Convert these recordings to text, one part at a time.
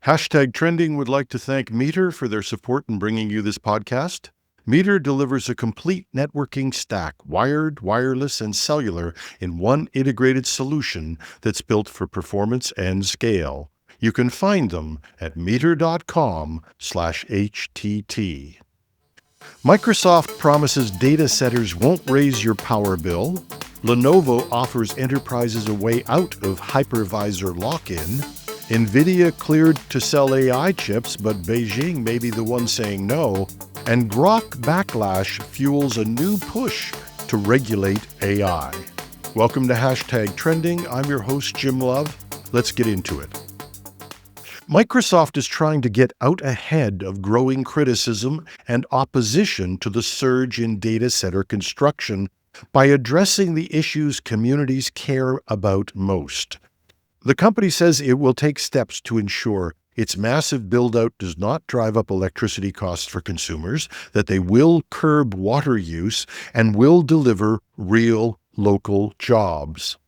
Hashtag Trending would like to thank Meter for their support in bringing you this podcast. Meter delivers a complete networking stack, wired, wireless, and cellular, in one integrated solution that's built for performance and scale. You can find them at meter.com/HTT. Microsoft promises data centers won't raise your power bill. Lenovo offers enterprises a way out of hypervisor lock-in. Nvidia cleared to sell AI chips, but Beijing may be the one saying no. And Grok Backlash fuels a new push to regulate AI. Welcome to Hashtag Trending. I'm your host, Jim Love. Let's get into it. Microsoft is trying to get out ahead of growing criticism and opposition to the surge in data center construction by addressing the issues communities care about most. The company says it will take steps to ensure its massive build-out does not drive up electricity costs for consumers, that they will curb water use, and will deliver real local jobs.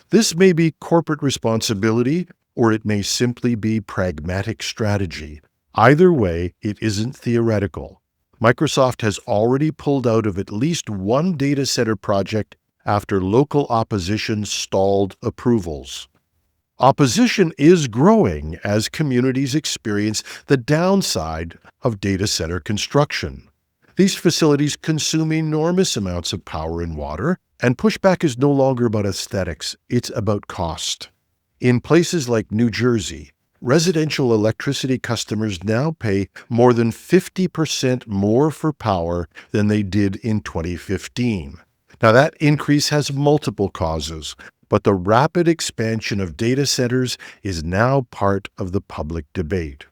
This may be corporate responsibility, or it may simply be pragmatic strategy. Either way, it isn't theoretical. Microsoft has already pulled out of at least one data center project after local opposition stalled approvals. Opposition is growing as communities experience the downside of data center construction. These facilities consume enormous amounts of power and water, and pushback is no longer about aesthetics, it's about cost. In places like New Jersey, residential electricity customers now pay more than 50% more for power than they did in 2015. Now, that increase has multiple causes, but the rapid expansion of data centers is now part of the public debate.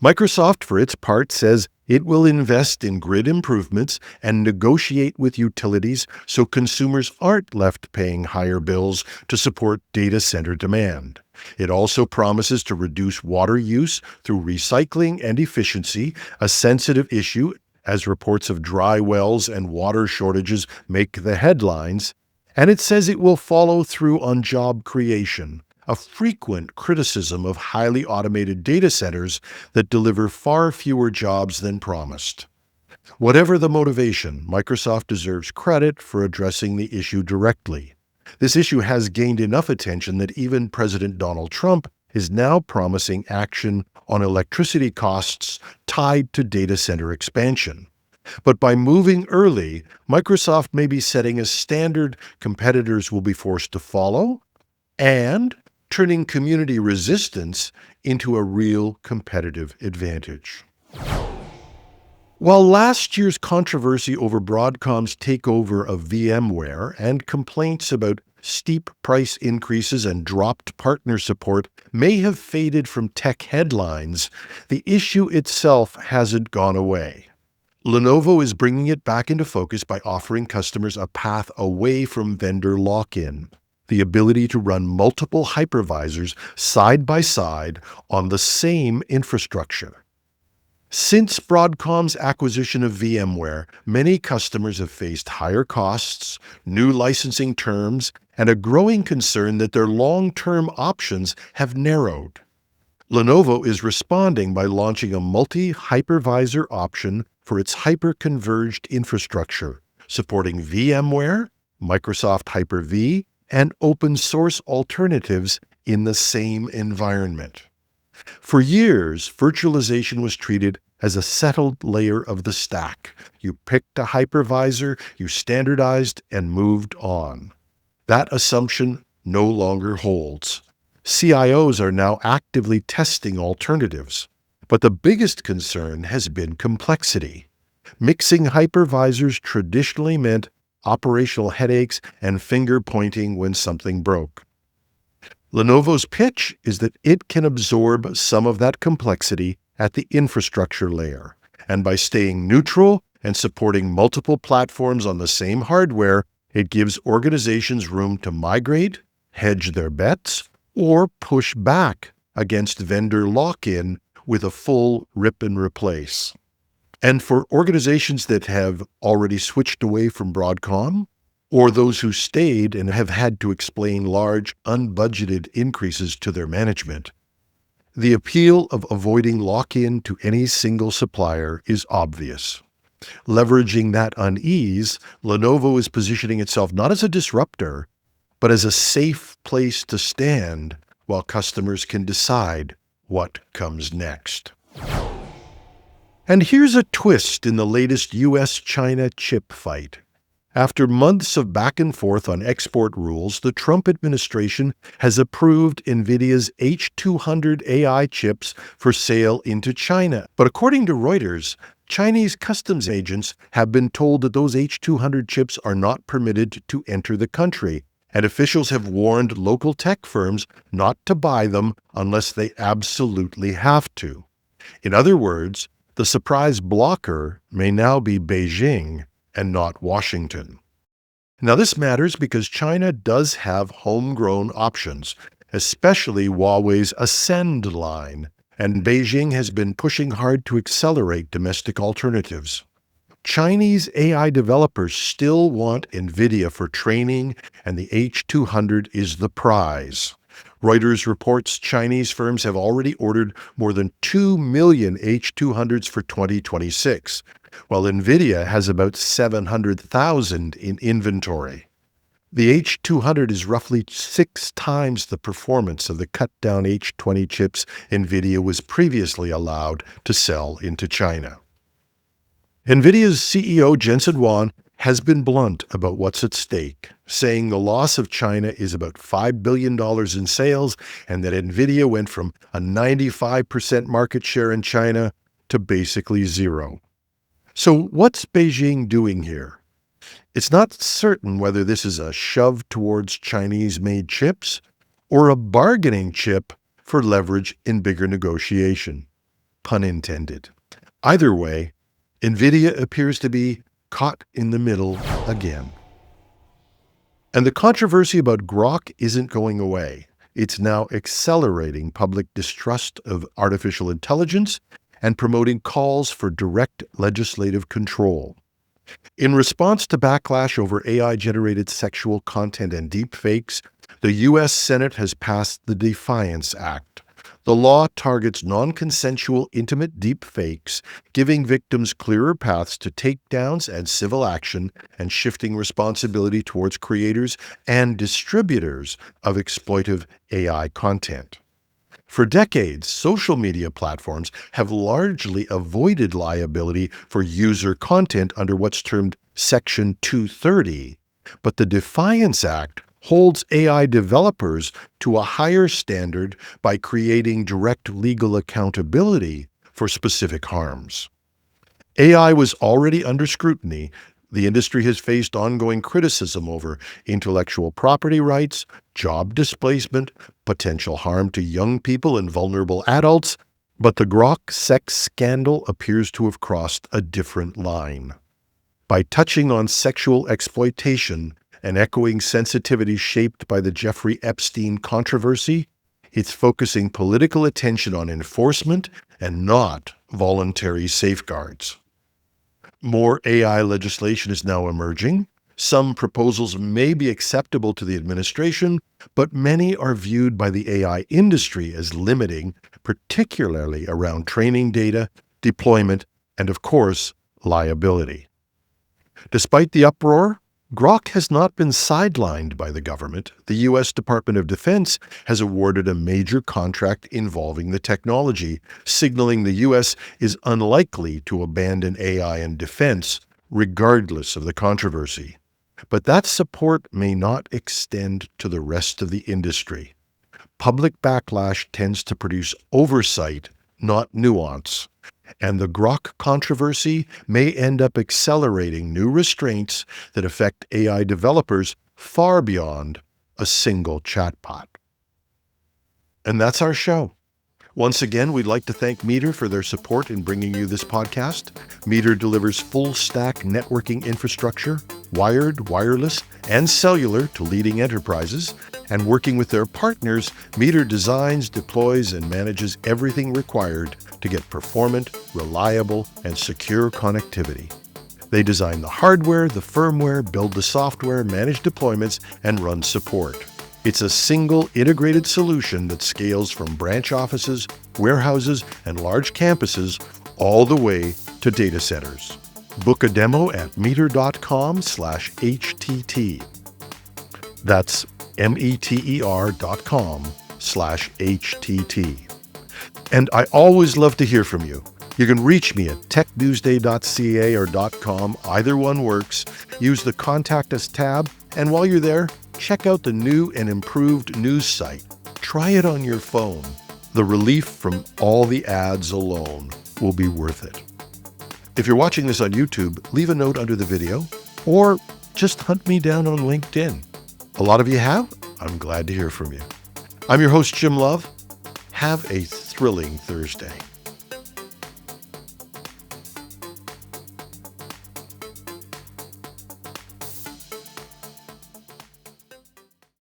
Microsoft, for its part, says it will invest in grid improvements and negotiate with utilities so consumers aren't left paying higher bills to support data center demand. It also promises to reduce water use through recycling and efficiency, a sensitive issue as reports of dry wells and water shortages make the headlines. And it says it will follow through on job creation, a frequent criticism of highly automated data centers that deliver far fewer jobs than promised. Whatever the motivation, Microsoft deserves credit for addressing the issue directly. This issue has gained enough attention that even President Donald Trump is now promising action on electricity costs tied to data center expansion. But by moving early, Microsoft may be setting a standard competitors will be forced to follow and turning community resistance into a real competitive advantage. While last year's controversy over Broadcom's takeover of VMware and complaints about steep price increases and dropped partner support may have faded from tech headlines, the issue itself hasn't gone away. Lenovo is bringing it back into focus by offering customers a path away from vendor lock-in, the ability to run multiple hypervisors side by side on the same infrastructure. Since Broadcom's acquisition of VMware, many customers have faced higher costs, new licensing terms, and a growing concern that their long-term options have narrowed. Lenovo is responding by launching a multi-hypervisor option for its hyper-converged infrastructure, supporting VMware, Microsoft Hyper-V, and open-source alternatives in the same environment. For years, virtualization was treated as a settled layer of the stack. You picked a hypervisor, you standardized, and moved on. That assumption no longer holds. CIOs are now actively testing alternatives. But the biggest concern has been complexity. Mixing hypervisors traditionally meant operational headaches and finger-pointing when something broke. Lenovo's pitch is that it can absorb some of that complexity at the infrastructure layer, and by staying neutral and supporting multiple platforms on the same hardware, it gives organizations room to migrate, hedge their bets, or push back against vendor lock-in with a full rip and replace. And for organizations that have already switched away from Broadcom, or those who stayed and have had to explain large, unbudgeted increases to their management, The appeal of avoiding lock-in to any single supplier is obvious. Leveraging that unease, Lenovo is positioning itself not as a disruptor, but as a safe place to stand while customers can decide what comes next. And here's a twist in the latest US-China chip fight. After months of back and forth on export rules, the Trump administration has approved Nvidia's H200 AI chips for sale into China. But according to Reuters, Chinese customs agents have been told that those H200 chips are not permitted to enter the country, and officials have warned local tech firms not to buy them unless they absolutely have to. In other words, the surprise blocker may now be Beijing and not Washington. Now, this matters because China does have homegrown options, especially Huawei's Ascend line, and Beijing has been pushing hard to accelerate domestic alternatives. Chinese AI developers still want Nvidia for training, and the H200 is the prize. Reuters reports Chinese firms have already ordered more than 2 million H200s for 2026, while Nvidia has about 700,000 in inventory. The H200 is roughly 6 times the performance of the cut-down H20 chips Nvidia was previously allowed to sell into China. Nvidia's CEO Jensen Huang has been blunt about what's at stake, saying the loss of China is about $5 billion in sales and that Nvidia went from a 95% market share in China to basically zero. So what's Beijing doing here? It's not certain whether this is a shove towards Chinese-made chips or a bargaining chip for leverage in bigger negotiation. Pun intended. Either way, Nvidia appears to be caught in the middle again. And the controversy about Grok isn't going away. It's now accelerating public distrust of artificial intelligence and promoting calls for direct legislative control. In response to backlash over AI-generated sexual content and deepfakes, the U.S. Senate has passed the Defiance Act. The law targets non-consensual intimate deepfakes, giving victims clearer paths to takedowns and civil action, and shifting responsibility towards creators and distributors of exploitive AI content. For decades, social media platforms have largely avoided liability for user content under what's termed Section 230, but the Defiance Act holds AI developers to a higher standard by creating direct legal accountability for specific harms. AI was already under scrutiny. The industry has faced ongoing criticism over intellectual property rights, job displacement, potential harm to young people and vulnerable adults, but the Grok sex scandal appears to have crossed a different line. By touching on sexual exploitation and echoing sensitivities shaped by the Jeffrey Epstein controversy, it's focusing political attention on enforcement and not voluntary safeguards. More AI legislation is now emerging. Some proposals may be acceptable to the administration, but many are viewed by the AI industry as limiting, particularly around training data, deployment, and of course, liability. Despite the uproar, Grok has not been sidelined by the government. The U.S. Department of Defense has awarded a major contract involving the technology, signaling the U.S. is unlikely to abandon AI in defense, regardless of the controversy. But that support may not extend to the rest of the industry. Public backlash tends to produce oversight, not nuance. And the Grok controversy may end up accelerating new restraints that affect AI developers far beyond a single chatbot. And that's our show. Once again, we'd like to thank Meter for their support in bringing you this podcast. Meter delivers full-stack networking infrastructure, wired, wireless, and cellular to leading enterprises. And working with their partners, Meter designs, deploys, and manages everything required to get performant, reliable, and secure connectivity. They design the hardware, the firmware, build the software, manage deployments, and run support. It's a single integrated solution that scales from branch offices, warehouses, and large campuses all the way to data centers. Book a demo at meter.com/HTT. That's meter.com/HTT. And I always love to hear from you. You can reach me at technewsday.ca or .com. Either one works. Use the Contact Us tab, and while you're there, check out the new and improved news site. Try it on your phone. The relief from all the ads alone will be worth it. If you're watching this on YouTube, leave a note under the video, or just hunt me down on LinkedIn. A lot of you have. I'm glad to hear from you. I'm your host, Jim Love. Have a thrilling Thursday.